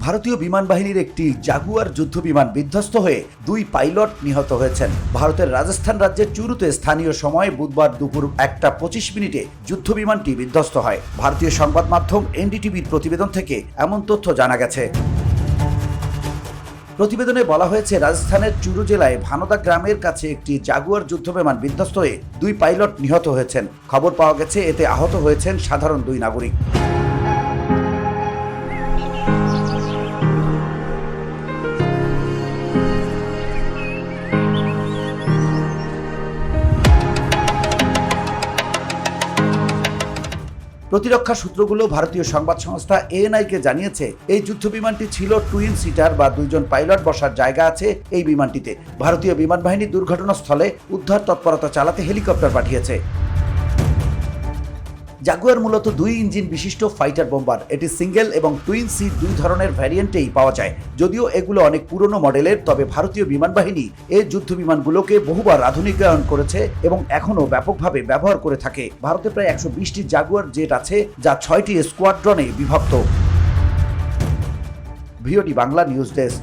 ভারতীয় বিমান বাহিনীর একটি জাগুয়ার যুদ্ধবিমান বিধ্বস্ত হয়ে 2 পাইলট নিহত হয়েছেন। ভারতের রাজস্থান রাজ্যের চুরুতে স্থানীয় সময় বুধবার দুপুর 1:25 যুদ্ধবিমানটি বিধ্বস্ত হয়। ভারতীয় সংবাদ মাধ্যম এনডিটিভির প্রতিবেদন থেকে এমন তথ্য জানা গেছে। প্রতিবেদনে বলা হয়েছে, রাজস্থানের চুরু জেলায় ভানোদা গ্রামের কাছে একটি জাগুয়ার যুদ্ধবিমান বিধ্বস্ত হয়ে 2 পাইলট নিহত হয়েছেন। খবর পাওয়া গেছে, এতে আহত হয়েছেন সাধারণ 2 নাগরিক। প্রতিরক্ষা সূত্রগুলো ভারতীয় সংবাদ সংস্থা এএনআইকে জানিয়েছে, এই যুদ্ধবিমানটি ছিল টুইন সিটার বা 2 জন পাইলট বসার জায়গা আছে এই বিমানটিতে। ভারতীয় বিমান বাহিনী দুর্ঘটনাস্থলে উদ্ধার তৎপরতা চালাতে হেলিকপ্টার পাঠিয়েছে। জাগুয়ার মূলত 2 ইঞ্জিন বিশিষ্ট ফাইটার বোম্বার। এটি সিঙ্গেল এবং টুইন সি 2 ধরনের ভ্যারিয়েন্টেই পাওয়া যায়। যদিও এগুলো অনেক পুরনো মডেলের, তবে ভারতীয় বিমান বাহিনী এই যুদ্ধ বিমানগুলোকে বহুবার আধুনিকায়ন করেছে এবং এখনও ব্যাপকভাবে ব্যবহার করে থাকে। ভারতে প্রায় 120টি জাগুয়ার জেট আছে, যা 6টি স্কোয়াড্রনে বিভক্ত। VOD Bangla news desk.